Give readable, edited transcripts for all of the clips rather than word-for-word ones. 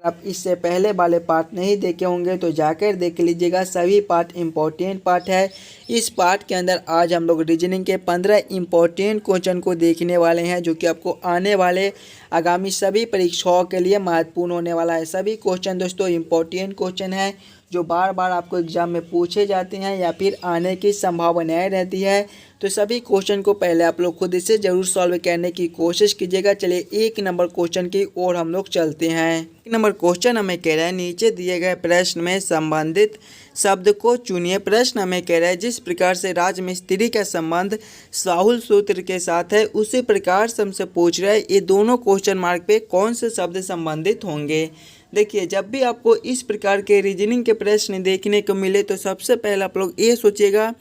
आप इससे पहले वाले पार्ट नहीं देखे होंगे तो जाकर देख लीजिएगा। सभी पार्ट इम्पोर्टेंट पार्ट है। इस पार्ट के अंदर आज हम लोग रीजनिंग के 15 इम्पोर्टेंट क्वेश्चन को देखने वाले हैं, जो कि आपको आने वाले आगामी सभी परीक्षाओं के लिए महत्वपूर्ण होने वाला है। सभी क्वेश्चन दोस्तों इम्पोर्टेंट क्वेश्चन है, जो बार बार आपको एग्जाम में पूछे जाते हैं या फिर आने की संभावनाएं रहती है। तो सभी क्वेश्चन को पहले आप लोग खुद से ज़रूर सॉल्व करने की कोशिश कीजिएगा। चलिए 1 नंबर क्वेश्चन की ओर हम लोग चलते हैं। 1 नंबर क्वेश्चन हमें कह रहा है, नीचे दिए गए प्रश्न में संबंधित शब्द को चुनिए। प्रश्न हमें कह रहा है, जिस प्रकार से राजमिस्त्री का संबंध साहुल सूत्र के साथ है, उसी प्रकार से हमसे पूछ रहा है ये दोनों क्वेश्चन मार्क पे कौन से शब्द संबंधित होंगे। देखिए, जब भी आपको इस प्रकार के रीजनिंग के प्रश्न देखने को मिले तो सबसे पहले आप लोग ये सोचिएगा,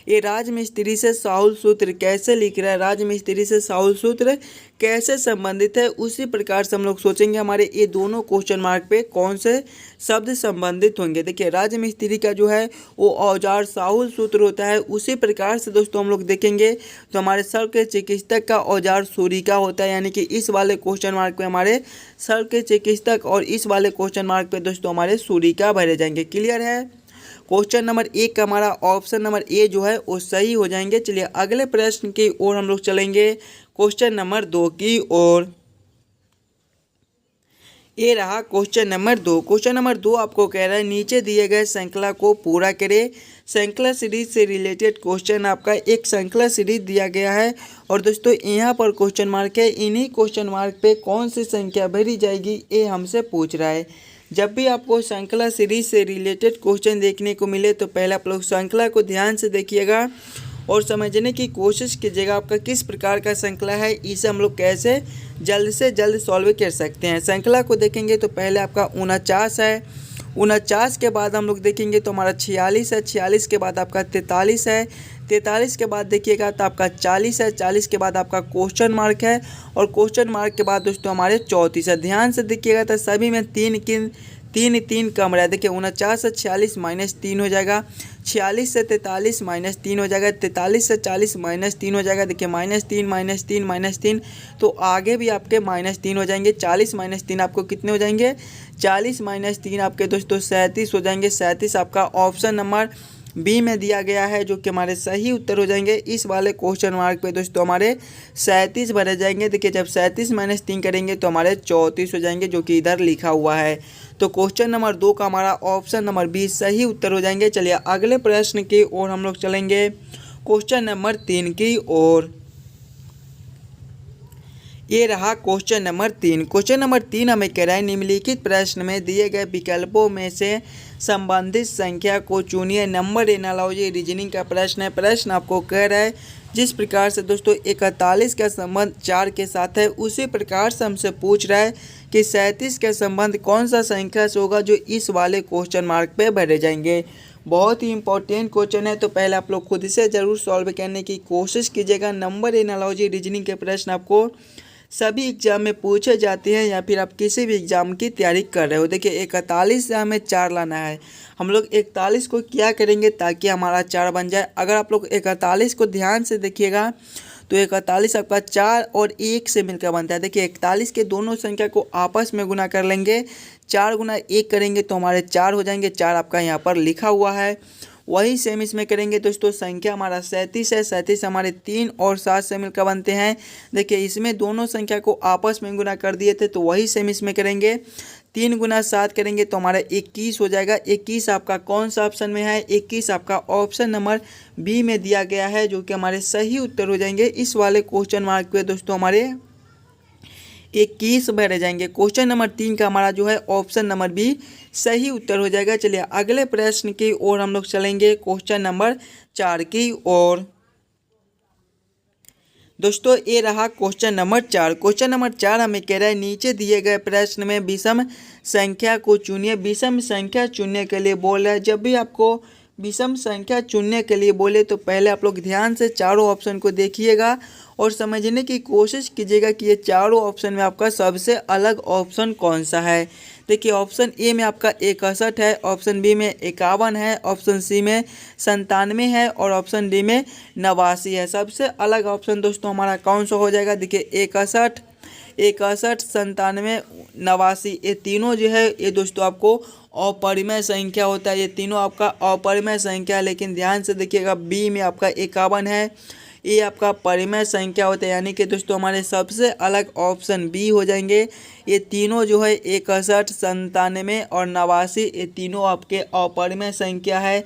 ये राजमिस्त्री से साहुल सूत्र कैसे लिख रहा है, राजमिस्त्री से साहुल सूत्र कैसे संबंधित है। उसी प्रकार से हम लोग सोचेंगे हमारे ये दोनों क्वेश्चन मार्क पे कौन से शब्द संबंधित होंगे। देखिए, राजमिस्त्री का जो है वो औजार साहुल सूत्र होता है। उसी प्रकार से दोस्तों हम लोग देखेंगे तो हमारे सर के चिकित्सक का औजार सूरिका होता है, यानी कि इस वाले क्वेश्चन मार्क पे हमारे सर के चिकित्सक और इस वाले क्वेश्चन मार्क पे दोस्तों हमारे सूरिका भरे जाएंगे। क्लियर है। क्वेश्चन नंबर 1 का हमारा ऑप्शन नंबर ए जो है वो सही हो जाएंगे। चलिए अगले प्रश्न की ओर हम लोग चलेंगे, क्वेश्चन नंबर 2 की ओर। ये रहा क्वेश्चन नंबर 2। क्वेश्चन नंबर 2 आपको कह रहा है, नीचे दिए गए श्रृंखला को पूरा करें। श्रृंखला सीरीज से रिलेटेड क्वेश्चन आपका एक श्रृंखला सीरीज दिया गया है और दोस्तों यहाँ पर क्वेश्चन मार्क है। इन्हीं क्वेश्चन मार्क पे कौन सी संख्या भरी जाएगी ये हमसे पूछ रहा है। जब भी आपको श्रृंखला सीरीज से रिलेटेड क्वेश्चन देखने को मिले तो पहले आप लोग श्रृंखला को ध्यान से देखिएगा और समझने की कोशिश कीजिएगा आपका किस प्रकार का श्रृंखला है, इसे हम लोग कैसे जल्द से जल्द सॉल्व कर सकते हैं। श्रृंखला को देखेंगे तो पहले आपका 49 है, 49 के बाद हम लोग देखेंगे तो हमारा 46 है, 46 के बाद आपका 43 है, 43 के बाद देखिएगा तो आपका 40 है, 40 के बाद आपका क्वेश्चन मार्क है और क्वेश्चन मार्क के बाद दोस्तों हमारे 34 है। ध्यान से देखिएगा तो सभी में 3 कम रहा है। देखिए 49 से 46 -3 हो जाएगा, 46 से 43 -3 हो जाएगा, 43 से 40 -3 हो जाएगा। देखिए -3 -3 तो आगे भी आपके -3 हो जाएंगे। 40 -3 आपको कितने हो जाएंगे, 40 -3 आपके दोस्तों 37 हो जाएंगे। 37 आपका ऑप्शन नंबर बी में दिया गया है, जो कि हमारे सही उत्तर हो जाएंगे। इस वाले क्वेश्चन मार्क पे दोस्तों हमारे 37 भरे जाएंगे। देखिए जब 37 -3 करेंगे तो हमारे 34 हो जाएंगे, जो कि इधर लिखा हुआ है। तो क्वेश्चन नंबर 2 का हमारा ऑप्शन नंबर बी सही उत्तर हो जाएंगे। चलिए अगले प्रश्न की ओर हम लोग चलेंगे, क्वेश्चन नंबर 3 की ओर। ये रहा क्वेश्चन नंबर 3। क्वेश्चन नंबर 3 हमें कह रहा है, निम्नलिखित प्रश्न में दिए गए विकल्पों में से संबंधित संख्या को चुनिए। नंबर एनालॉजी रीजनिंग का प्रश्न है। प्रश्न आपको कह रहा है, जिस प्रकार से दोस्तों 41 का संबंध 4 के साथ है, उसी प्रकार से हमसे पूछ रहा है कि 37 का संबंध कौन सा संख्या से होगा, जो इस वाले क्वेश्चन मार्क पे भरे जाएंगे। बहुत ही इंपॉर्टेंट क्वेश्चन है, तो पहले आप लोग खुद से ज़रूर सॉल्व करने की कोशिश कीजिएगा। नंबर एनालॉजी रीजनिंग के प्रश्न आपको सभी एग्जाम में पूछे जाते हैं या फिर आप किसी भी एग्जाम की तैयारी कर रहे हो। देखिए 41 से हमें 4 लाना है। हम लोग 41 को क्या करेंगे ताकि हमारा 4 बन जाए। अगर आप लोग 41 को ध्यान से देखिएगा तो 41 आपका 4 और 1 से मिलकर बनता है। देखिए 41 के दोनों संख्या को आपस में गुना कर लेंगे, 4 गुना 1 करेंगे तो हमारे 4 हो जाएंगे। 4 आपका यहाँ पर लिखा हुआ है। वही सेम इसमें करेंगे दोस्तों। संख्या हमारा 37 है, 37 हमारे 3 और 7 से मिलकर बनते हैं। देखिए इसमें दोनों संख्या को आपस में गुना कर दिए थे, तो वही सेम इसमें करेंगे। 3 गुना 7 करेंगे तो हमारा 21 हो जाएगा। 21 आपका कौन सा ऑप्शन में है, 21 आपका ऑप्शन नंबर बी में दिया गया है, जो कि हमारे सही उत्तर हो जाएंगे। इस वाले क्वेश्चन मार्क पे दोस्तों हमारे 21 भरे जाएंगे। क्वेश्चन नंबर 3 का हमारा जो है ऑप्शन नंबर बी सही उत्तर हो जाएगा। चलिए अगले प्रश्न की ओर हम लोग चलेंगे, क्वेश्चन नंबर 4 की ओर। दोस्तों ये रहा क्वेश्चन नंबर 4। क्वेश्चन नंबर 4 हमें कह रहा है, नीचे दिए गए प्रश्न में विषम संख्या को चुनिए। विषम संख्या चुनने के लिए बोल रहा है। जब भी आपको विषम संख्या चुनने के लिए बोले तो पहले आप लोग ध्यान से चारों ऑप्शन को देखिएगा और समझने की कोशिश कीजिएगा कि ये चारों ऑप्शन में आपका सबसे अलग ऑप्शन कौन सा है। देखिए ऑप्शन ए में आपका 61 है, ऑप्शन बी में 51 है, ऑप्शन सी में 97 है और ऑप्शन डी में 89 है। सबसे अलग ऑप्शन दोस्तों हमारा कौन सा हो जाएगा। देखिए 61, 61, 97, 89 ये तीनों जो है ये दोस्तों आपको अपरिमेय संख्या होता है। ये तीनों आपका अपरिमेय संख्या है, लेकिन ध्यान से देखिएगा बी में आपका 51 है, ये आपका परिमेय संख्या होता है। यानी कि दोस्तों हमारे सबसे अलग ऑप्शन बी हो जाएंगे। ये तीनों जो है 61, 97 और 89 ये तीनों आपके अपरिमेय संख्या है।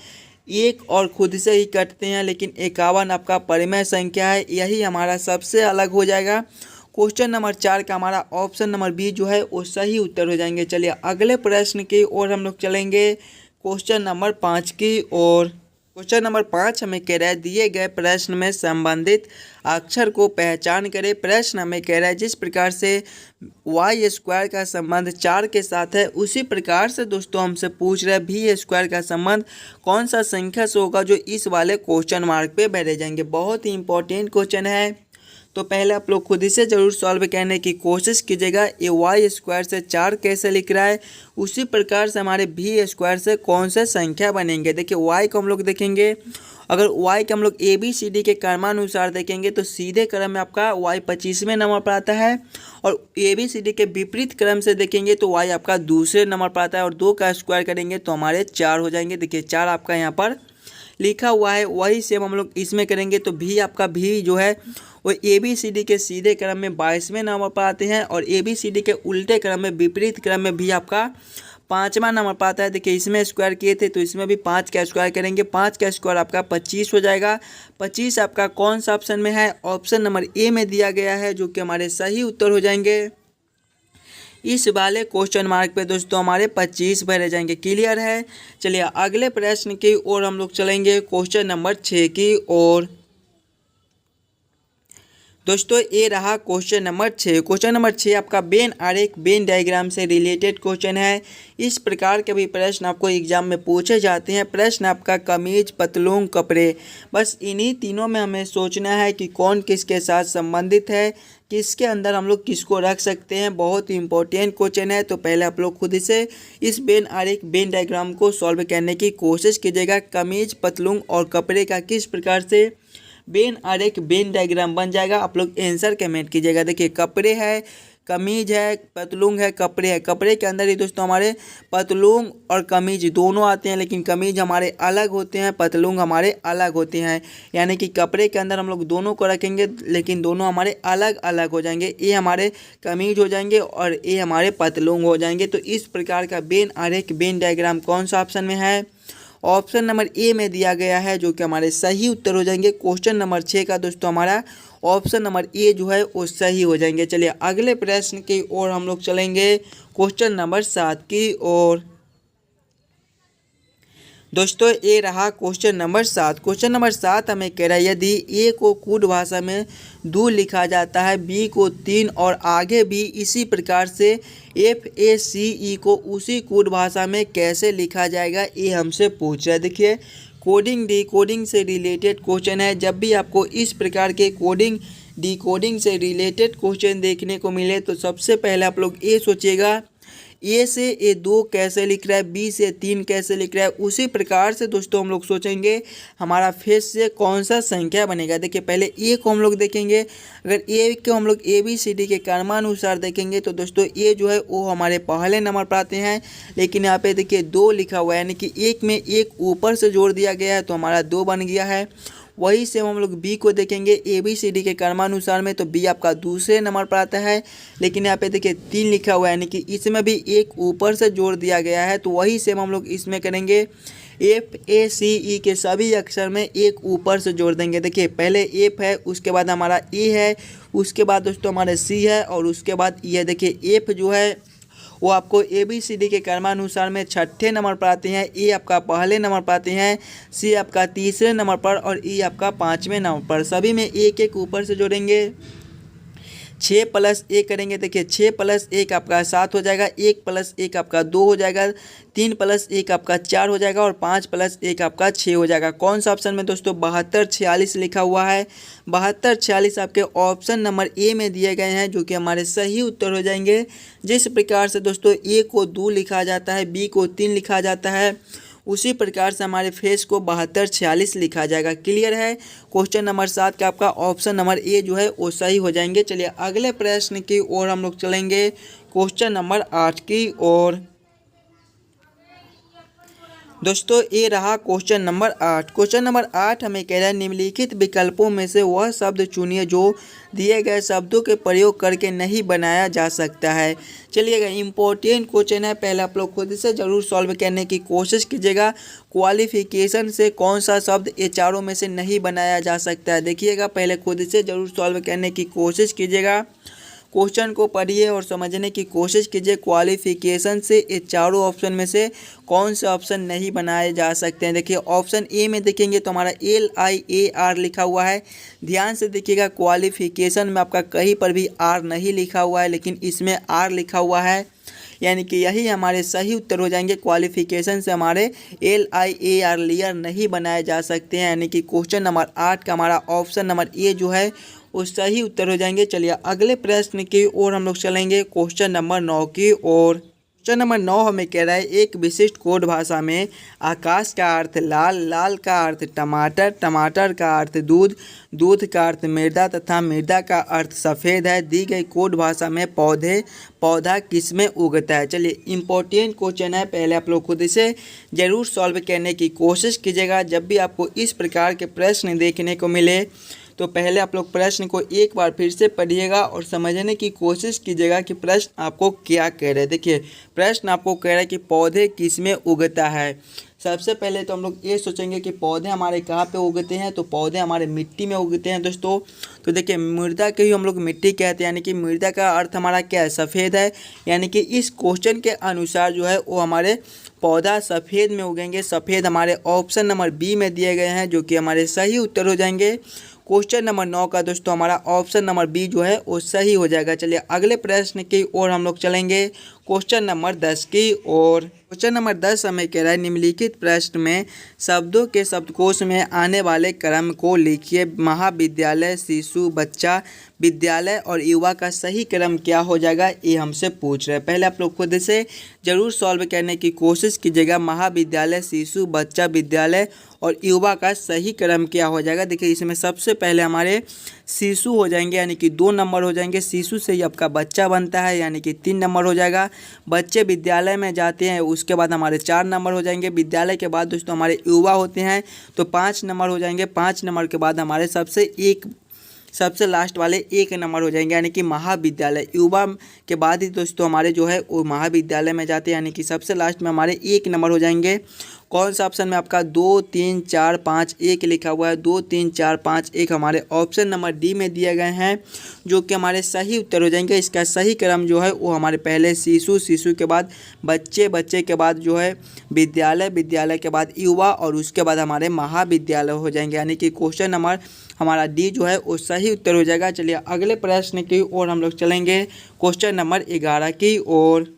एक और खुद से ही कटते हैं, लेकिन 51 आपका परिमेय संख्या है, यही हमारा सबसे अलग हो जाएगा। क्वेश्चन नंबर 4 का हमारा ऑप्शन नंबर बी जो है वो सही उत्तर हो जाएंगे। चलिए अगले प्रश्न की ओर हम लोग चलेंगे, क्वेश्चन नंबर 5 की ओर। क्वेश्चन नंबर 5 हमें कह रहा है दिए गए प्रश्न में संबंधित अक्षर को पहचान करें। प्रश्न हमें कह रहा है जिस प्रकार से y² का संबंध 4 के साथ है, उसी प्रकार से दोस्तों हमसे पूछ रहे हैं v² का संबंध कौन सा संख्या से होगा, जो इस वाले क्वेश्चन मार्क पे बैठे जाएंगे। बहुत ही इंपॉर्टेंट क्वेश्चन है, तो पहले आप लोग खुद ही से ज़रूर सॉल्व करने की कोशिश कीजिएगा। ये y² से 4 कैसे लिख रहा है, उसी प्रकार से हमारे v² से कौन से संख्या बनेंगे। देखिए y को हम लोग देखेंगे, अगर y के हम लोग ABCD के क्रमानुसार देखेंगे तो सीधे क्रम में आपका y 25वें नंबर पर आता है, और ABCD के विपरीत क्रम से देखेंगे तो y आपका दूसरे नंबर पर आता है, और 2 का स्क्वायर करेंगे तो हमारे 4 हो जाएंगे। देखिए 4 आपका यहाँ पर लिखा हुआ है, वही सेम हम लोग इसमें करेंगे तो भी जो है वो ABCD के सीधे क्रम में 22वें नंबर पर आते हैं, और ABCD के उल्टे क्रम में विपरीत क्रम में भी आपका 5वां नंबर पर आता है। देखिए इसमें स्क्वायर किए थे तो इसमें भी 5 का स्क्वायर करेंगे, 5 का स्क्वायर आपका 25 हो जाएगा। 25 आपका कौन सा ऑप्शन में है, ऑप्शन नंबर ए में दिया गया है, जो कि हमारे सही उत्तर हो जाएंगे। इस वाले क्वेश्चन मार्क पे दोस्तों हमारे 25 भरे जाएंगे। क्लियर है। चलिए अगले प्रश्न की ओर हम लोग चलेंगे, क्वेश्चन नंबर 6 की ओर। दोस्तों ये रहा क्वेश्चन नंबर 6। क्वेश्चन नंबर 6 आपका वेन आरेख वेन डायग्राम से रिलेटेड क्वेश्चन है। इस प्रकार के भी प्रश्न आपको एग्जाम में पूछे जाते हैं। प्रश्न आपका कमीज, पतलून, कपड़े, बस इन्हीं तीनों में हमें सोचना है कि कौन किसके साथ संबंधित है, किसके अंदर हम लोग किसको रख सकते हैं। बहुत ही इंपॉर्टेंट क्वेश्चन है, तो पहले आप लोग खुद से इस वेन आरेख वेन डायग्राम को सॉल्व करने की कोशिश कीजिएगा। कमीज, पतलून और कपड़े का किस प्रकार से वेन आरेख वेन डायग्राम बन जाएगा, आप लोग आंसर कमेंट कीजिएगा। देखिए कपड़े है, कमीज है, पतलून है, कपड़े है। कपड़े के अंदर ही दोस्तों हमारे पतलून और कमीज दोनों आते हैं, लेकिन कमीज हमारे अलग होते हैं, पतलून हमारे अलग होते हैं। यानी कि कपड़े के अंदर हम लोग दोनों को रखेंगे, लेकिन दोनों हमारे अलग अलग हो जाएंगे। ये हमारे कमीज हो जाएंगे और ये हमारे पतलून हो जाएंगे। तो इस प्रकार का वेन आरेख वेन डायग्राम कौन सा ऑप्शन में है, ऑप्शन नंबर ए में दिया गया है, जो कि हमारे सही उत्तर हो जाएंगे। क्वेश्चन नंबर 6 का दोस्तों हमारा ऑप्शन नंबर ए जो है वो सही हो जाएंगे। चलिए अगले प्रश्न की ओर हम लोग चलेंगे, क्वेश्चन नंबर 7 की ओर। दोस्तों ये रहा क्वेश्चन नंबर 7। क्वेश्चन नंबर 7 हमें कह रहा है यदि ए को कूट भाषा में 2 लिखा जाता है, बी को 3 और आगे भी इसी प्रकार से FACE को उसी कूट भाषा में कैसे लिखा जाएगा, ये हमसे पूछ रहा है। देखिए कोडिंग डिकोडिंग से रिलेटेड क्वेश्चन है। जब भी आपको इस प्रकार के कोडिंग डिकोडिंग से रिलेटेड क्वेश्चन देखने को मिले तो सबसे पहले आप लोग ये सोचिएगा ए से ए 2 कैसे लिख रहा है, बी से 3 कैसे लिख रहा है। उसी प्रकार से दोस्तों हम लोग सोचेंगे हमारा फेस से कौन सा संख्या बनेगा। देखिए पहले ए को हम लोग देखेंगे, अगर ए को हम लोग ABCD के क्रमानुसार देखेंगे तो दोस्तों ए जो है वो हमारे पहले नंबर पर आते हैं, लेकिन यहाँ पे देखिए 2 लिखा हुआ है, यानी कि एक में एक ऊपर से जोड़ दिया गया है तो हमारा 2 बन गया है। वही से हम लोग बी को देखेंगे ABCD के क्रमानुसार में, तो बी आपका दूसरे नंबर पर आता है, लेकिन यहाँ पे देखिए 3 लिखा हुआ है, यानी कि इसमें भी एक ऊपर से जोड़ दिया गया है। तो वही से हम लोग इसमें करेंगे FACE के सभी अक्षर में एक ऊपर से जोड़ देंगे। देखिए पहले F है, उसके बाद हमारा E है, उसके बाद दोस्तों हमारे C है, और उसके बाद E है। देखिए F जो है वो आपको ABCD के क्रमानुसार में 6ठे नंबर पर आते हैं, ए आपका पहले नंबर पर आते हैं, सी आपका तीसरे नंबर पर और ई आपका 5वें नंबर पर। सभी में एक एक ऊपर से जोड़ेंगे। 6 + 1 करेंगे। देखिए 6 + 1 आपका 7 हो जाएगा, 1 + 1 आपका 2 हो जाएगा, 3 + 1 आपका 4 हो जाएगा और 5 + 1 आपका 6 हो जाएगा। कौन सा ऑप्शन में दोस्तों 72 46 लिखा हुआ है। 72 46 आपके ऑप्शन नंबर ए में दिए गए हैं, जो कि हमारे सही उत्तर हो जाएंगे। जिस प्रकार से दोस्तों ए को 2 लिखा जाता है, बी को 3 लिखा जाता है, उसी प्रकार से हमारे फेस को 7246 लिखा जाएगा। क्लियर है। क्वेश्चन नंबर 7 का आपका ऑप्शन नंबर ए जो है वो सही हो जाएंगे। चलिए अगले प्रश्न की ओर हम लोग चलेंगे, क्वेश्चन नंबर 8 की ओर। दोस्तों ये रहा क्वेश्चन नंबर 8। क्वेश्चन नंबर 8 हमें कह रहा है निम्नलिखित विकल्पों में से वह शब्द चुनिए जो दिए गए शब्दों के प्रयोग करके नहीं बनाया जा सकता है। चलिएगा इम्पोर्टेंट क्वेश्चन है, पहले आप लोग खुद से ज़रूर सॉल्व करने की कोशिश कीजिएगा। क्वालिफिकेशन से कौन सा शब्द ये चारों में से नहीं बनाया जा सकता है, देखिएगा पहले खुद से ज़रूर सॉल्व करने की कोशिश कीजिएगा। क्वेश्चन को पढ़िए और समझने की कोशिश कीजिए। क्वालिफिकेशन से ये चारों ऑप्शन में से कौन से ऑप्शन नहीं बनाए जा सकते हैं। देखिए ऑप्शन ए में देखेंगे तो हमारा LIAR लिखा हुआ है। ध्यान से देखिएगा क्वालिफिकेशन में आपका कहीं पर भी आर नहीं लिखा हुआ है, लेकिन इसमें आर लिखा हुआ है, यानी कि यही हमारे सही उत्तर हो जाएंगे। क्वालिफिकेशन से हमारे LIAR लियर नहीं बनाए जा सकते हैं, यानी कि क्वेश्चन नंबर 8 का हमारा ऑप्शन नंबर ए जो है वो सही उत्तर हो जाएंगे। चलिए अगले प्रश्न की ओर हम लोग चलेंगे, क्वेश्चन नंबर 9 की ओर। क्वेश्चन नंबर 9 हमें कह रहा है एक विशिष्ट कोड भाषा में आकाश का अर्थ लाल, लाल का अर्थ टमाटर, टमाटर का अर्थ दूध, दूध का अर्थ मृदा तथा मृदा का अर्थ सफ़ेद है। दी गई कोड भाषा में पौधा किसमें उगता है। चलिए इंपॉर्टेंट क्वेश्चन है, पहले आप लोग खुद से ज़रूर सॉल्व करने की कोशिश कीजिएगा। जब भी आपको इस प्रकार के प्रश्न देखने को मिले तो पहले आप लोग प्रश्न को एक बार फिर से पढ़िएगा और समझने की कोशिश कीजिएगा कि प्रश्न आपको क्या कह रहे हैं। देखिए प्रश्न आपको कह रहा है कि पौधे किस में उगता है। सबसे पहले तो हम लोग ये सोचेंगे कि पौधे हमारे कहाँ पे उगते हैं, तो पौधे हमारे मिट्टी में उगते हैं दोस्तों। तो देखिए मृदा के ही हम लोग मिट्टी कहते हैं, यानी कि मृदा का अर्थ हमारा क्या है, सफ़ेद है। यानी कि इस क्वेश्चन के अनुसार जो है वो हमारे पौधा सफ़ेद में उगेंगे। सफ़ेद हमारे ऑप्शन नंबर बी में दिए गए हैं, जो कि हमारे सही उत्तर हो जाएंगे। क्वेश्चन नंबर 9 का दोस्तों हमारा ऑप्शन नंबर बी जो है वो सही हो जाएगा। चलिए अगले प्रश्न की ओर हम लोग चलेंगे, क्वेश्चन नंबर 10 की ओर। क्वेश्चन नंबर 10 हमें कह रहा है निम्नलिखित प्रश्न में शब्दों के शब्दकोश में आने वाले क्रम को लिखिए। महाविद्यालय, शिशु, बच्चा, विद्यालय और युवा का सही क्रम क्या हो जाएगा, ये हमसे पूछ रहे हैं। पहले आप लोग खुद से ज़रूर सॉल्व करने की कोशिश कीजिएगा। महाविद्यालय, शिशु, बच्चा, विद्यालय और युवा का सही क्रम क्या हो जाएगा। देखिए इसमें सबसे पहले हमारे शिशु हो जाएंगे, यानी कि 2 नंबर हो जाएंगे। शिशु से ही आपका बच्चा बनता है, यानी कि 3 नंबर हो जाएगा। बच्चे विद्यालय में जाते हैं, उसके बाद हमारे 4 नंबर हो जाएंगे। विद्यालय के बाद दोस्तों हमारे युवा होते हैं तो 5 नंबर हो जाएंगे। 5 नंबर के बाद हमारे सबसे लास्ट वाले 1 नंबर हो जाएंगे, यानी कि महाविद्यालय। युवा के बाद ही दोस्तों हमारे जो है वो महाविद्यालय में जाते हैं, यानी कि सबसे लास्ट में हमारे 1 नंबर हो जाएंगे। कौन सा ऑप्शन में आपका 2 3 4 5 1 लिखा हुआ है। 2 3 4 5 1 हमारे ऑप्शन नंबर डी में दिए गए हैं, जो कि हमारे सही उत्तर हो जाएंगे। इसका सही क्रम जो है वो हमारे पहले शिशु, शिशु के बाद बच्चे, बच्चे के बाद जो है विद्यालय, विद्यालय के बाद युवा और उसके बाद हमारे महाविद्यालय हो जाएंगे, यानी कि क्वेश्चन नंबर हमारा डी जो है वो सही उत्तर हो जाएगा। चलिए अगले प्रश्न की ओर हम लोग चलेंगे, क्वेश्चन नंबर 11 की ओर।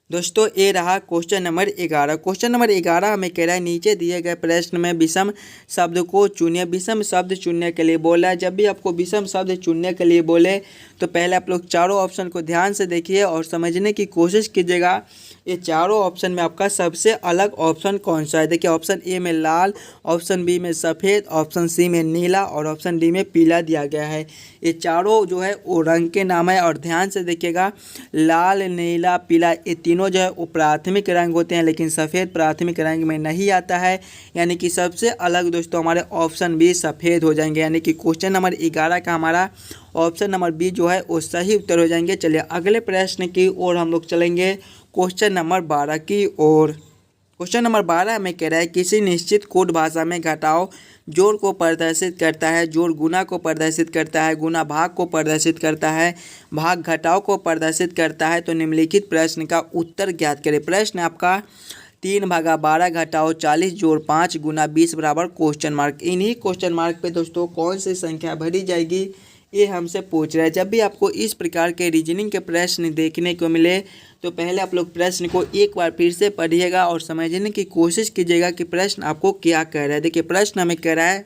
दोस्तों ये रहा क्वेश्चन नंबर 11। क्वेश्चन नंबर 11 हमें कह रहा है नीचे दिए गए प्रश्न में विषम शब्द को चुनिए। विषम शब्द चुनने के लिए बोला है। जब भी आपको विषम शब्द चुनने के लिए बोले तो पहले आप लोग चारों ऑप्शन को ध्यान से देखिए और समझने की कोशिश कीजिएगा। ये चारों ऑप्शन में आपका सबसे अलग ऑप्शन कौन सा है। देखिए ऑप्शन ए में लाल, ऑप्शन बी में सफ़ेद, ऑप्शन सी में नीला और ऑप्शन डी में पीला दिया गया है। ये चारों जो है वो रंग के नाम है और ध्यान से देखिएगा लाल, नीला, पीला ये तीनों जो है वो प्राथमिक रंग होते हैं, लेकिन सफ़ेद प्राथमिक रंग में नहीं आता है, यानी कि सबसे अलग दोस्तों हमारे ऑप्शन बी सफ़ेद हो जाएंगे, यानी कि क्वेश्चन नंबर 11 का हमारा ऑप्शन नंबर बी जो है वो सही उत्तर हो जाएंगे। चलिए अगले प्रश्न की ओर हम लोग चलेंगे, क्वेश्चन नंबर 12 की ओर। क्वेश्चन नंबर 12 हमें कह रहा है किसी निश्चित कोड भाषा में घटाव जोड़ को प्रदर्शित करता है, जोड़ गुना को प्रदर्शित करता है, गुना भाग को प्रदर्शित करता है, भाग घटाव को प्रदर्शित करता है। तो निम्नलिखित प्रश्न का उत्तर ज्ञात करें। प्रश्न आपका 3/12 घटाओ 40 जोड़ 5 गुना 20 बराबर क्वेश्चन मार्क। इन्हीं क्वेश्चन मार्क पे दोस्तों कौन सी संख्या भरी जाएगी ये हमसे पूछ रहा है। जब भी आपको इस प्रकार के रीजनिंग के प्रश्न देखने को मिले तो पहले आप लोग प्रश्न को एक बार फिर से पढ़िएगा और समझने की कोशिश कीजिएगा कि प्रश्न आपको क्या कह रहा है। देखिए प्रश्न हमें कह रहा है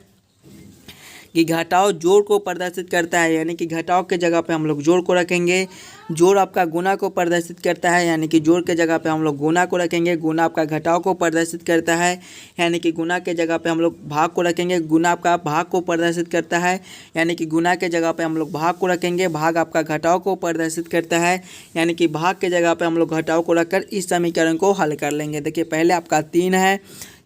कि घटाव जोड़ को प्रदर्शित करता है, यानी कि घटाव के जगह पे हम लोग जोड़ को रखेंगे। जोड़ आपका गुना को प्रदर्शित करता है, यानी कि जोड़ के जगह पे हम लोग गुना को रखेंगे। गुना आपका घटाव को प्रदर्शित करता है, यानी कि गुना के जगह पे हम लोग भाग को रखेंगे। गुना आपका भाग को प्रदर्शित करता है, यानी कि गुना के जगह पे हम लोग भाग को रखेंगे। भाग आपका घटाव को प्रदर्शित करता है, यानी कि भाग के जगह पे हम लोग घटाव को रखकर इस समीकरण को हल कर लेंगे। देखिए पहले आपका 3 है,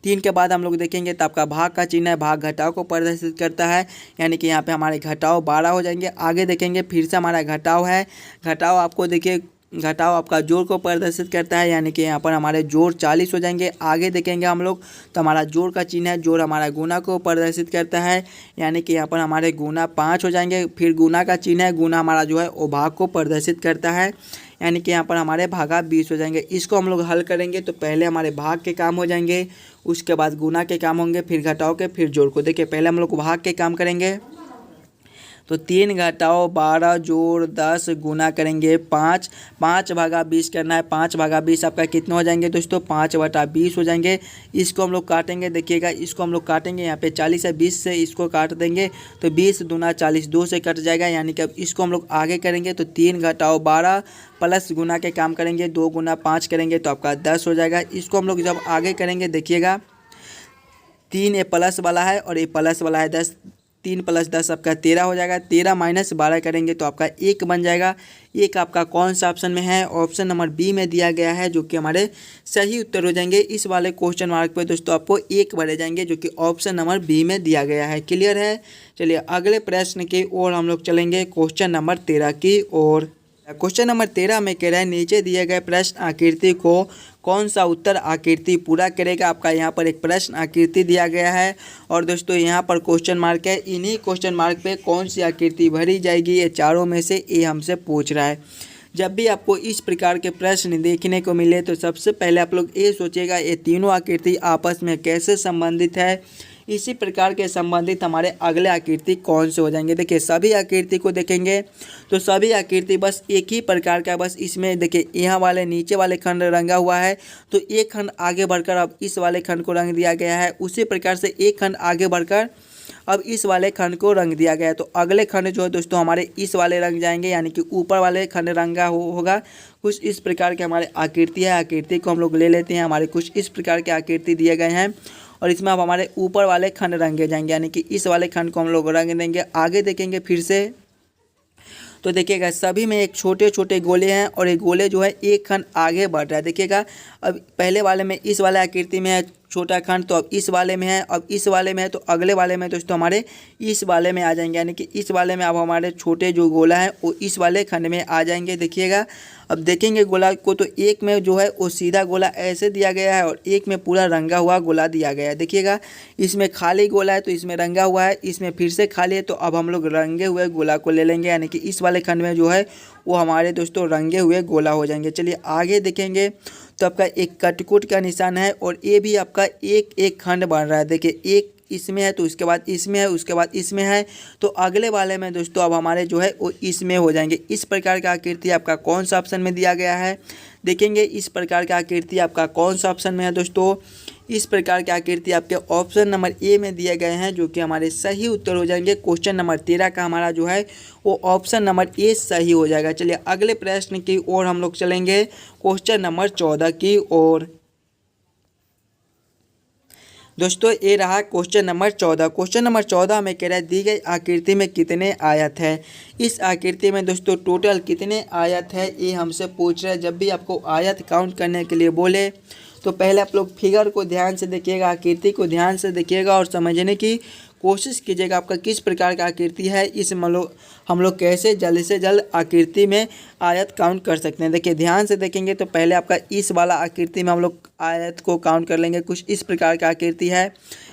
3 के बाद हम लोग देखेंगे तो आपका भाग का चिन्ह है, भाग घटाव को प्रदर्शित करता है, यानी कि यहाँ पे हमारे घटाव 12 हो जाएंगे। आगे देखेंगे फिर से हमारा घटाव है, घटाव आपको देखिए घटाव आपका जोड़ को प्रदर्शित करता है, यानी कि यहाँ पर हमारे जोड़ 40 हो जाएंगे। आगे देखेंगे हम लोग तो हमारा जोड़ का चिन्ह है, जोड़ हमारा गुना को प्रदर्शित करता है, यानी कि यहाँ पर हमारे गुना 5 हो जाएंगे। फिर गुना का चिन्ह है, गुना हमारा जो है वो भाग को प्रदर्शित करता है, यानी कि यहाँ पर हमारे भागा 20 हो जाएंगे। इसको हम लोग हल करेंगे तो पहले हमारे भाग के काम हो जाएंगे, उसके बाद गुना के काम होंगे, फिर घटाव के, फिर जोड़ को। देखिए पहले हम लोग भाग के काम करेंगे तो 3 घटाव 12 जोड़ 10 गुना करेंगे 5, 5 भागा 20 करना है। 5 भागा 20 आपका कितने हो जाएंगे दोस्तों, 5/20 हो जाएंगे। इसको हम लोग काटेंगे, देखिएगा इसको हम लोग काटेंगे, यहाँ पे 40 है, 20 से इसको काट देंगे तो 20 दूना 40, 2 से कट जाएगा, यानी कि अब इसको हम लोग आगे करेंगे तो 3 घटाव 12 प्लस गुना के काम करेंगे, 2 गुना 5 करेंगे तो आपका 10 हो जाएगा। इसको हम लोग जब आगे करेंगे देखिएगा 3 ये प्लस वाला है और ये प्लस वाला है 10, 3 + 10 आपका 13 हो जाएगा। 13 - 12 करेंगे तो आपका 1 बन जाएगा। 1 आपका कौन सा ऑप्शन में है, ऑप्शन नंबर बी में दिया गया है, जो कि हमारे सही उत्तर हो जाएंगे। इस वाले क्वेश्चन मार्क पे दोस्तों आपको 1 बढ़े जाएंगे, जो कि ऑप्शन नंबर बी में दिया गया है। क्लियर है। चलिए अगले प्रश्न की ओर हम लोग चलेंगे, क्वेश्चन नंबर 13 की ओर। क्वेश्चन नंबर 13 में कह रहा है नीचे दिए गए प्रश्न आकृति को कौन सा उत्तर आकृति पूरा करेगा। आपका यहाँ पर एक प्रश्न आकृति दिया गया है और दोस्तों यहाँ पर क्वेश्चन मार्क है। इन्हीं क्वेश्चन मार्क पे कौन सी आकृति भरी जाएगी, ये चारों में से ये हमसे पूछ रहा है। जब भी आपको इस प्रकार के प्रश्न देखने को मिले तो सबसे पहले आप लोग ये सोचिएगा ये तीनों आकृति आपस में कैसे संबंधित है। इसी प्रकार के संबंधित हमारे अगले आकृति कौन से हो जाएंगे। देखिए सभी आकृति को देखेंगे तो सभी आकृति बस एक ही प्रकार का, बस इसमें देखिए यहाँ वाले नीचे वाले खंड रंगा हुआ है तो एक खंड आगे बढ़कर अब इस वाले खंड को रंग दिया गया है। उसी प्रकार से एक खंड आगे बढ़कर अब इस वाले खंड को रंग दिया गया है। तो अगले खंड जो है दोस्तों हमारे इस वाले रंग जाएंगे, यानी कि ऊपर वाले खंड रंगा होगा। कुछ इस प्रकार के हमारे आकृति है। आकृति को हम लोग ले लेते हैं, हमारे कुछ इस प्रकार के आकृति दिए गए हैं और इसमें अब हमारे ऊपर वाले खंड रंगे जाएंगे, यानी कि इस वाले खंड को हम लोग रंग देंगे। आगे देखेंगे फिर से तो देखिएगा सभी में एक छोटे छोटे गोले हैं और ये गोले जो है एक खंड आगे बढ़ रहा है। देखिएगा अब पहले वाले में इस वाले आकृति में है छोटा खंड, तो अब इस वाले में है, अब इस वाले में है, तो अगले वाले में दोस्तों हमारे इस वाले में आ जाएंगे, यानी कि इस वाले में अब हमारे छोटे जो गोला है वो इस वाले खंड में आ जाएंगे। देखिएगा अब देखेंगे गोला को तो एक में जो है वो सीधा गोला ऐसे दिया गया है और एक में पूरा रंगा हुआ गोला दिया गया है। देखिएगा इसमें खाली गोला है तो इसमें रंगा हुआ है, इसमें फिर से खाली है, तो अब हम लोग रंगे हुए गोला को ले लेंगे, यानी कि इस वाले खंड में जो है वो हमारे दोस्तों रंगे हुए गोला हो जाएंगे। चलिए आगे देखेंगे तो आपका एक कटकुट का निशान है और ये भी आपका एक एक खंड बन रहा है। देखिए एक इसमें है तो उसके बाद इसमें है, उसके बाद इसमें है, तो अगले वाले में दोस्तों अब हमारे जो है वो इसमें हो जाएंगे। इस प्रकार का आकृति आपका कौन सा ऑप्शन में दिया गया है, देखेंगे इस प्रकार का आकृति आपका कौन सा ऑप्शन में है दोस्तों। इस प्रकार की आकृति आपके ऑप्शन नंबर ए में दिए गए हैं, जो कि हमारे सही उत्तर हो जाएंगे। क्वेश्चन नंबर 13 का हमारा जो है वो ऑप्शन नंबर ए सही हो जाएगा। चलिए अगले प्रश्न की ओर हम लोग चलेंगे, क्वेश्चन नंबर 14 की ओर। दोस्तों ये रहा क्वेश्चन नंबर 14। क्वेश्चन नंबर 14 में कह रहा है दी गई आकृति में कितने आयत है। इस आकृति में दोस्तों टोटल कितने आयत है ये हमसे पूछ रहा है। जब भी आपको आयत काउंट करने के लिए बोले तो पहले आप लोग फिगर को ध्यान से देखिएगा, आकृति को ध्यान से देखिएगा और समझने की कोशिश कीजिएगा आपका किस प्रकार का आकृति है। इस हम लोग कैसे जल्द से जल्द आकृति में आयत काउंट कर सकते हैं। देखिए ध्यान से देखेंगे तो पहले आपका इस वाला आकृति में हम लोग आयत को काउंट कर लेंगे। कुछ इस प्रकार का आकृति है,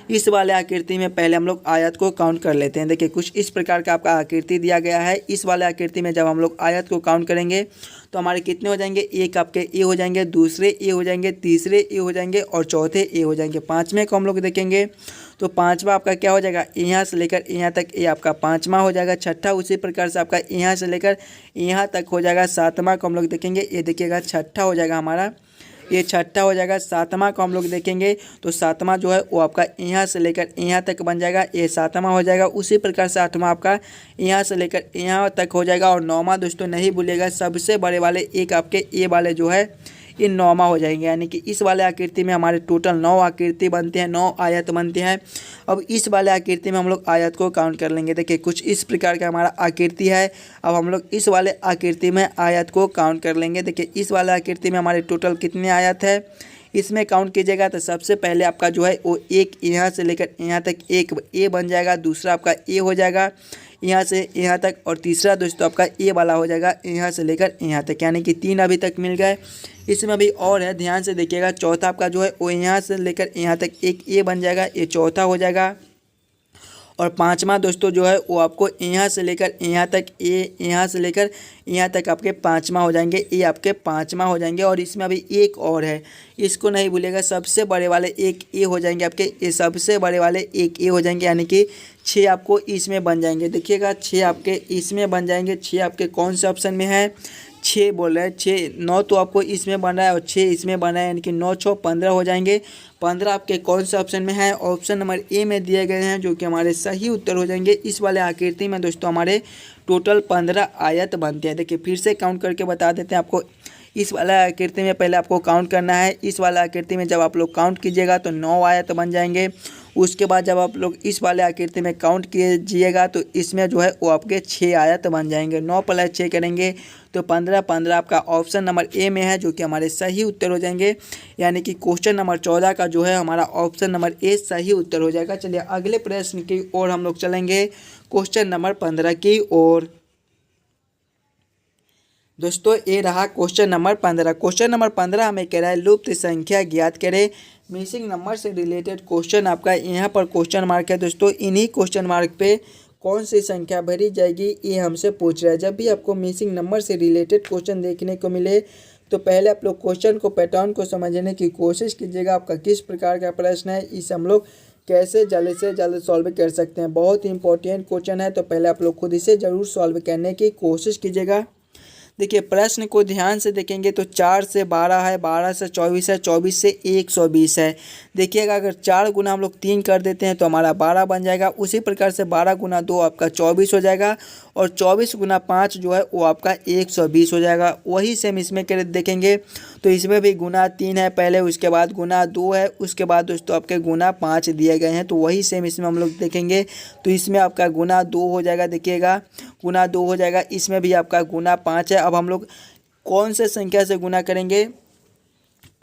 इस वाले आकृति में पहले हम लोग आयत को काउंट कर लेते हैं। देखिए कुछ इस प्रकार का आपका आकृति दिया गया है। इस वाले आकृति में जब हम लोग आयत को काउंट करेंगे तो हमारे कितने हो जाएंगे, एक आपके ए हो जाएंगे, दूसरे ए हो जाएंगे, तीसरे ए हो जाएंगे और चौथे ए हो जाएंगे। पाँचवें को हम लोग देखेंगे तो पाँचवा आपका क्या हो जाएगा, यहाँ से लेकर यहाँ तक ये आपका पाँचवा हो जाएगा। छठा उसी प्रकार से आपका यहाँ से लेकर यहाँ तक हो जाएगा। सातवां को हम लोग देखेंगे, ये देखिएगा छठा हो जाएगा हमारा। ये छठा हो जाएगा। सातवां को हम लोग देखेंगे तो सातवां जो है वो आपका यहाँ से लेकर यहाँ तक बन जाएगा, ये सातवां हो जाएगा। उसी प्रकार से आठवां आपका यहाँ से लेकर यहाँ तक हो जाएगा। और नौवां दोस्तों नहीं भूलिएगा, सबसे बड़े वाले एक आपके ये वाले जो है ये नौवां हो जाएंगे। यानी कि इस वाले आकृति में हमारे टोटल 9 आकृति बनते हैं, 9 आयत बनते हैं। अब इस वाले आकृति में हम लोग आयत को काउंट कर लेंगे। देखिए कुछ इस प्रकार का हमारा आकृति है। अब हम लोग इस वाले आकृति में आयत को काउंट कर लेंगे। देखिए इस वाले आकृति में हमारे टोटल कितने आयत है इसमें काउंट कीजिएगा। तो सबसे पहले आपका जो है वो एक यहाँ से लेकर यहाँ तक एक ए बन जाएगा, दूसरा आपका ए हो जाएगा यहाँ से यहाँ तक, और तीसरा दोस्तों आपका ए वाला हो जाएगा यहाँ से लेकर यहाँ तक। यानी कि 3 अभी तक मिल गए। इसमें अभी और है, ध्यान से देखिएगा। चौथा आपका जो है वो यहाँ से लेकर यहाँ तक एक ए बन जाएगा, ये चौथा हो जाएगा। और पाँचवा दोस्तों जो है वो आपको यहाँ से लेकर यहाँ तक ए, यहाँ से लेकर यहाँ तक आपके पाँचवा हो जाएंगे, ये आपके पाँचवा हो जाएंगे। और इसमें अभी एक और है, इसको नहीं भूलिएगा। सबसे बड़े वाले एक ए हो जाएंगे आपके, ये सबसे बड़े वाले एक ए हो जाएंगे। यानी कि 6 आपको इसमें बन जाएंगे। देखिएगा 6 आपके इसमें बन जाएंगे। 6 आपके कौन से ऑप्शन में है, 6 बोल रहे हैं। 6 9 तो आपको इसमें बन रहा है और 6 इसमें बन रहा है, यानी कि 9 6 15 हो जाएंगे। 15 आपके कौन से ऑप्शन में है, ऑप्शन नंबर ए में दिए गए हैं, जो कि हमारे सही उत्तर हो जाएंगे। इस वाले आकृति में दोस्तों हमारे टोटल 15 आयत बनते हैं। देखिए फिर से काउंट करके बता देते हैं आपको। इस वाला आकृति में पहले आपको काउंट करना है। इस वाला आकृति में जब आप लोग काउंट कीजिएगा तो 9 आयत बन जाएंगे। उसके बाद जब आप लोग इस वाले आकृति में काउंट कीजिएगा तो इसमें जो है वो आपके 6 आयत बन जाएंगे। 9 + 6 करेंगे तो 15। 15 आपका ऑप्शन नंबर ए में है, जो कि हमारे सही उत्तर हो जाएंगे। यानी कि क्वेश्चन नंबर 14 का जो है हमारा ऑप्शन नंबर ए सही उत्तर हो जाएगा। चलिए अगले प्रश्न की ओर हम लोग चलेंगे, क्वेश्चन नंबर 15 की ओर। दोस्तों ये रहा क्वेश्चन नंबर 15। क्वेश्चन नंबर 15 हमें कह रहा है लुप्त संख्या ज्ञात करें। मिसिंग नंबर से रिलेटेड क्वेश्चन आपका यहाँ पर क्वेश्चन मार्क है। दोस्तों इन्हीं क्वेश्चन मार्क पे कौन सी संख्या भरी जाएगी ये हमसे पूछ रहा है। जब भी आपको मिसिंग नंबर से रिलेटेड क्वेश्चन देखने को मिले तो पहले आप लोग क्वेश्चन को, पैटर्न को समझने की कोशिश कीजिएगा। आपका किस प्रकार का प्रश्न है, इसे हम लोग कैसे जल्द से जल्द सॉल्व कर सकते हैं। बहुत ही इंपॉर्टेंट क्वेश्चन है, तो पहले आप लोग खुद इसे ज़रूर सॉल्व करने की कोशिश कीजिएगा। देखिए प्रश्न को ध्यान से देखेंगे तो 4 से 12 है, 12 से 24 है, 24 से 120 है। देखिएगा अगर 4 गुना हम लोग 3 कर देते हैं तो हमारा 12 बन जाएगा। उसी प्रकार से 12 गुना 2 आपका 24 हो जाएगा, और 24 गुना 5 जो है वो आपका 120 हो जाएगा। वही सेम इसमें कर देखेंगे तो इसमें भी गुना 3 है पहले, उसके बाद गुना 2 है, उसके बाद दोस्तों आपके गुना 5 दिए गए हैं। तो वही सेम इसमें हम लोग देखेंगे तो इसमें आपका गुना 2 हो जाएगा। देखिएगा गुना 2 हो जाएगा, इसमें भी आपका गुना 5 है। अब हम लोग कौन से संख्या से गुना करेंगे,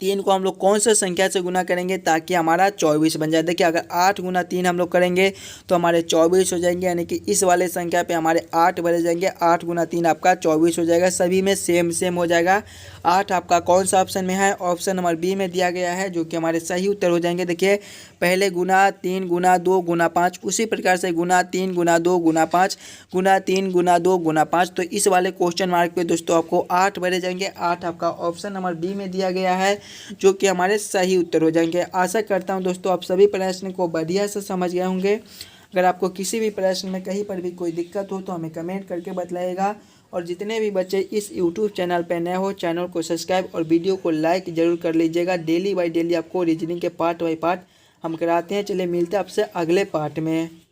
3 को हम लोग कौन से संख्या से गुना करेंगे ताकि हमारा 24 बन जाए। देखिए अगर 8 गुना 3 हम लोग करेंगे तो हमारे 24 हो जाएंगे। यानी कि इस वाले संख्या पे हमारे 8 भरे जाएंगे। 8 गुना 3 आपका 24 हो जाएगा। सभी में सेम हो जाएगा। 8 आपका कौन सा ऑप्शन में है, ऑप्शन नंबर बी में दिया गया है, जो कि हमारे सही उत्तर हो जाएंगे। देखिए पहले गुना 3 गुना 2 गुना 5, उसी प्रकार से गुना 3 गुना 2 गुना 5 गुना 3 गुना 2 गुना 5। तो इस वाले क्वेश्चन मार्क पे दोस्तों आपको 8 भरे जाएंगे। 8 आपका ऑप्शन नंबर बी में दिया गया है, जो कि हमारे सही उत्तर हो जाएंगे। आशा करता हूं दोस्तों आप सभी प्रश्न को बढ़िया से समझ गए होंगे। अगर आपको किसी भी प्रश्न में कहीं पर भी कोई दिक्कत हो तो हमें कमेंट करके बतलाइएगा। और जितने भी बच्चे इस यूट्यूब चैनल पर नए हो, चैनल को सब्सक्राइब और वीडियो को लाइक जरूर कर लीजिएगा। डेली बाय डेली आपको रीजनिंग के पार्ट बाय पार्ट हम कराते हैं। चलिए मिलते हैं आपसे अगले पार्ट में।